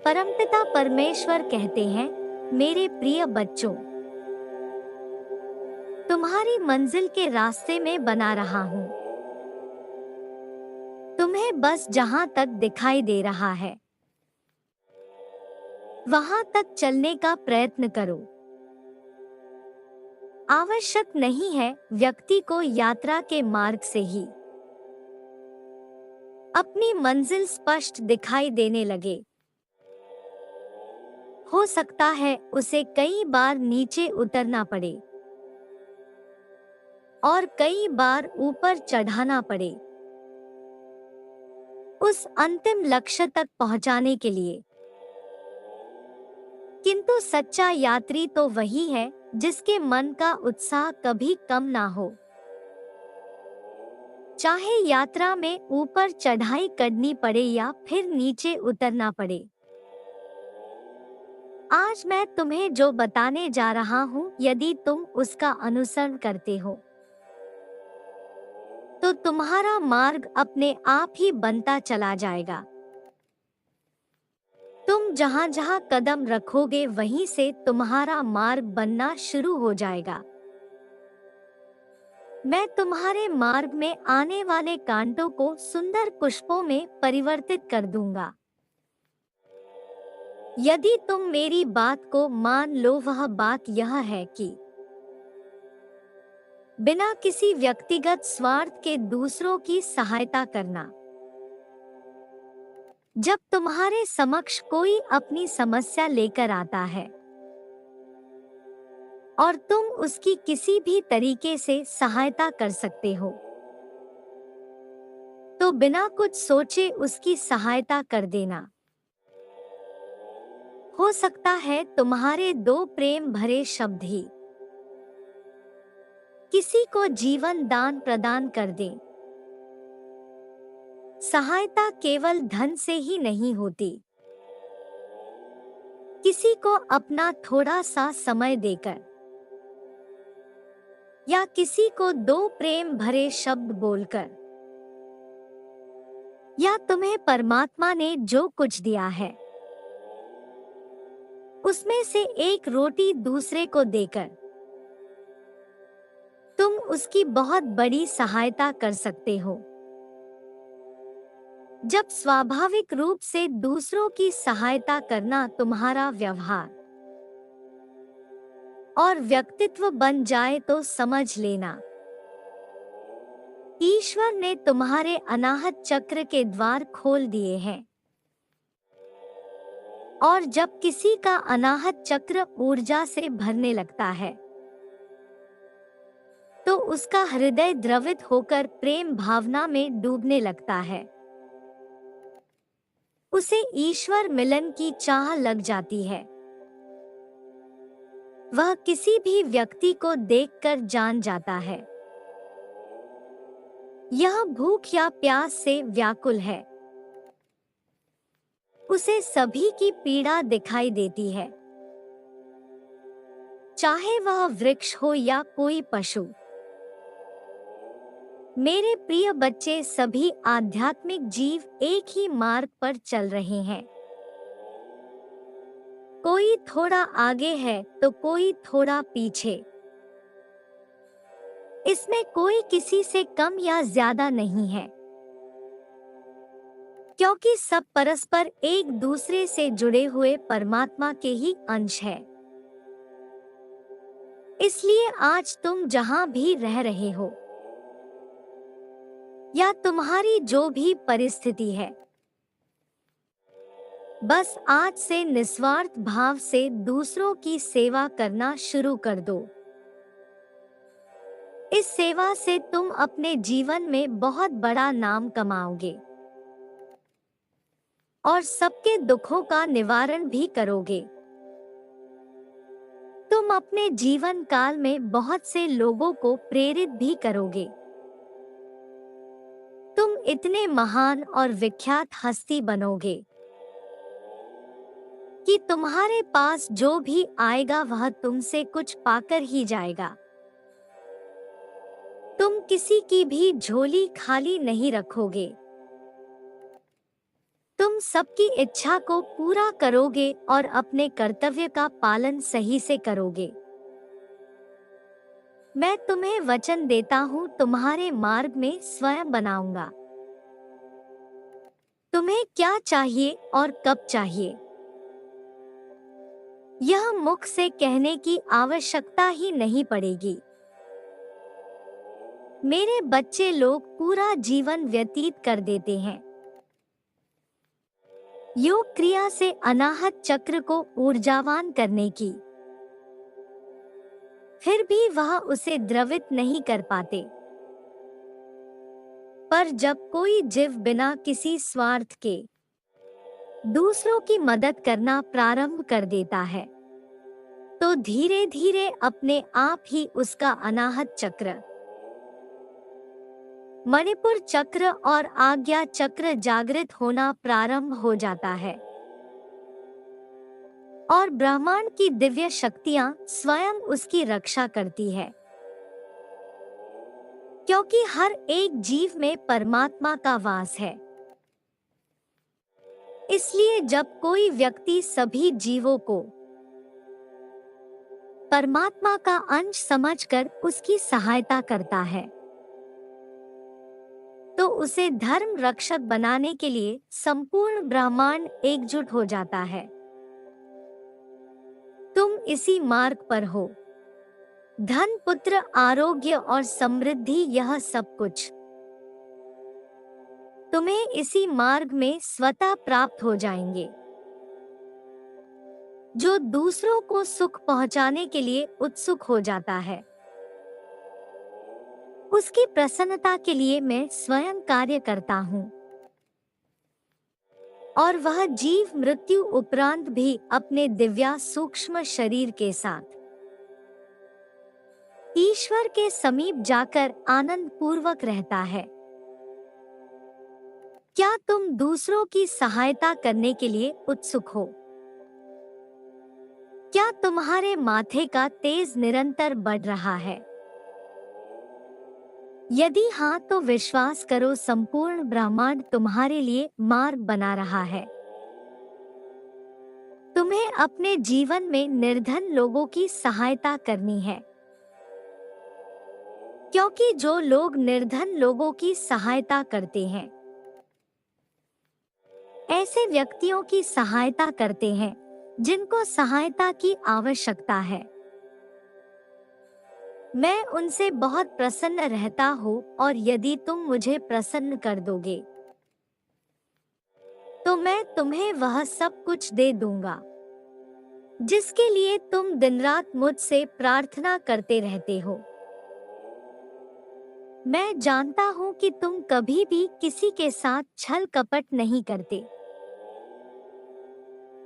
परमपिता परमेश्वर कहते हैं, मेरे प्रिय बच्चों, तुम्हारी मंजिल के रास्ते में बना रहा हूँ। तुम्हें बस जहाँ तक दिखाई दे रहा है वहाँ तक चलने का प्रयत्न करो। आवश्यक नहीं है व्यक्ति को यात्रा के मार्ग से ही अपनी मंजिल स्पष्ट दिखाई देने लगे। हो सकता है उसे कई बार नीचे उतरना पड़े और कई बार ऊपर चढ़ाना पड़े उस अंतिम लक्ष्य तक पहुंचाने के लिए। किंतु सच्चा यात्री तो वही है जिसके मन का उत्साह कभी कम ना हो, चाहे यात्रा में ऊपर चढ़ाई करनी पड़े या फिर नीचे उतरना पड़े। आज मैं तुम्हें जो बताने जा रहा हूँ, यदि तुम उसका अनुसरण करते हो तो तुम्हारा मार्ग अपने आप ही बनता चला जाएगा। तुम जहाँ जहाँ कदम रखोगे वहीं से तुम्हारा मार्ग बनना शुरू हो जाएगा। मैं तुम्हारे मार्ग में आने वाले कांटों को सुंदर पुष्पों में परिवर्तित कर दूंगा। यदि तुम मेरी बात को मान लो, वह बात यह है कि बिना किसी व्यक्तिगत स्वार्थ के दूसरों की सहायता करना। जब तुम्हारे समक्ष कोई अपनी समस्या लेकर आता है और तुम उसकी किसी भी तरीके से सहायता कर सकते हो, तो बिना कुछ सोचे उसकी सहायता कर देना। हो सकता है तुम्हारे दो प्रेम भरे शब्द ही किसी को जीवन दान प्रदान कर दें। सहायता केवल धन से ही नहीं होती। किसी को अपना थोड़ा सा समय देकर या किसी को दो प्रेम भरे शब्द बोलकर, या तुम्हें परमात्मा ने जो कुछ दिया है उसमें से एक रोटी दूसरे को देकर तुम उसकी बहुत बड़ी सहायता कर सकते हो। जब स्वाभाविक रूप से दूसरों की सहायता करना तुम्हारा व्यवहार और व्यक्तित्व बन जाए तो समझ लेना, ईश्वर ने तुम्हारे अनाहत चक्र के द्वार खोल दिए हैं। और जब किसी का अनाहत चक्र ऊर्जा से भरने लगता है तो उसका हृदय द्रवित होकर प्रेम भावना में डूबने लगता है। उसे ईश्वर मिलन की चाह लग जाती है। वह किसी भी व्यक्ति को देखकर जान जाता है यह भूख या प्यास से व्याकुल है। उसे सभी की पीड़ा दिखाई देती है, चाहे वह वृक्ष हो या कोई पशु। मेरे प्रिय बच्चे, सभी आध्यात्मिक जीव एक ही मार्ग पर चल रहे हैं। कोई थोड़ा आगे है तो कोई थोड़ा पीछे। इसमें कोई किसी से कम या ज्यादा नहीं है, क्योंकि सब परस्पर एक दूसरे से जुड़े हुए परमात्मा के ही अंश है। इसलिए आज तुम जहां भी रह रहे हो या तुम्हारी जो भी परिस्थिति है, बस आज से निस्वार्थ भाव से दूसरों की सेवा करना शुरू कर दो। इस सेवा से तुम अपने जीवन में बहुत बड़ा नाम कमाओगे और सबके दुखों का निवारण भी करोगे। तुम अपने जीवन काल में बहुत से लोगों को प्रेरित भी करोगे। तुम इतने महान और विख्यात हस्ती बनोगे कि तुम्हारे पास जो भी आएगा वह तुमसे कुछ पाकर ही जाएगा। तुम किसी की भी झोली खाली नहीं रखोगे। तुम तुम सबकी इच्छा को पूरा करोगे और अपने कर्तव्य का पालन सही से करोगे। मैं तुम्हें वचन देता हूँ, तुम्हारे मार्ग में स्वयं बनाऊंगा। तुम्हें क्या चाहिए और कब चाहिए, यह मुख से कहने की आवश्यकता ही नहीं पड़ेगी। मेरे बच्चे लोग पूरा जीवन व्यतीत कर देते हैं योग क्रिया से अनाहत चक्र को ऊर्जावान करने की, फिर भी वह उसे द्रवित नहीं कर पाते। पर जब कोई जीव बिना किसी स्वार्थ के दूसरों की मदद करना प्रारंभ कर देता है, तो धीरे धीरे अपने आप ही उसका अनाहत चक्र, मणिपुर चक्र और आज्ञा चक्र जागृत होना प्रारंभ हो जाता है और ब्रह्मांड की दिव्य शक्तियां स्वयं उसकी रक्षा करती है, क्योंकि हर एक जीव में परमात्मा का वास है। इसलिए जब कोई व्यक्ति सभी जीवों को परमात्मा का अंश समझकर उसकी सहायता करता है, तो उसे धर्म रक्षक बनाने के लिए संपूर्ण ब्रह्मांड एकजुट हो जाता है। तुम इसी मार्ग पर हो। धन, पुत्र, आरोग्य और समृद्धि, यह सब कुछ तुम्हें इसी मार्ग में स्वतः प्राप्त हो जाएंगे। जो दूसरों को सुख पहुंचाने के लिए उत्सुक हो जाता है, उसकी प्रसन्नता के लिए मैं स्वयं कार्य करता हूँ और वह जीव मृत्यु उपरांत भी अपने दिव्या सूक्ष्म शरीर के साथ ईश्वर के समीप जाकर आनंद पूर्वक रहता है। क्या तुम दूसरों की सहायता करने के लिए उत्सुक हो? क्या तुम्हारे माथे का तेज निरंतर बढ़ रहा है? यदि हाँ, तो विश्वास करो, संपूर्ण ब्रह्मांड तुम्हारे लिए मार्ग बना रहा है। तुम्हें अपने जीवन में निर्धन लोगों की सहायता करनी है, क्योंकि जो लोग निर्धन लोगों की सहायता करते हैं, ऐसे व्यक्तियों की सहायता करते हैं जिनको सहायता की आवश्यकता है। मैं उनसे बहुत प्रसन्न रहता हूँ और यदि तुम मुझे प्रसन्न कर दोगे, तो मैं तुम्हें वह सब कुछ दे दूंगा जिसके लिए तुम दिन रात मुझसे प्रार्थना करते रहते हो। मैं जानता हूँ कि तुम कभी भी किसी के साथ छल कपट नहीं करते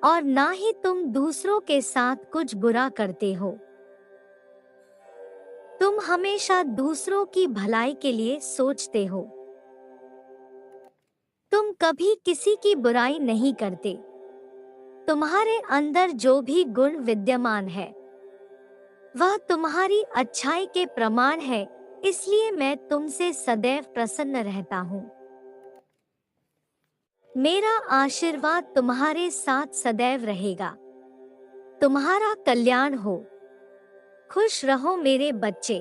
और ना ही तुम दूसरों के साथ कुछ बुरा करते हो। तुम हमेशा दूसरों की भलाई के लिए सोचते हो। तुम कभी किसी की बुराई नहीं करते। तुम्हारे अंदर जो भी गुण विद्यमान है, वह तुम्हारी अच्छाई के प्रमाण है, इसलिए मैं तुमसे सदैव प्रसन्न रहता हूँ। मेरा आशीर्वाद तुम्हारे साथ सदैव रहेगा। तुम्हारा कल्याण हो। खुश रहो मेरे बच्चे।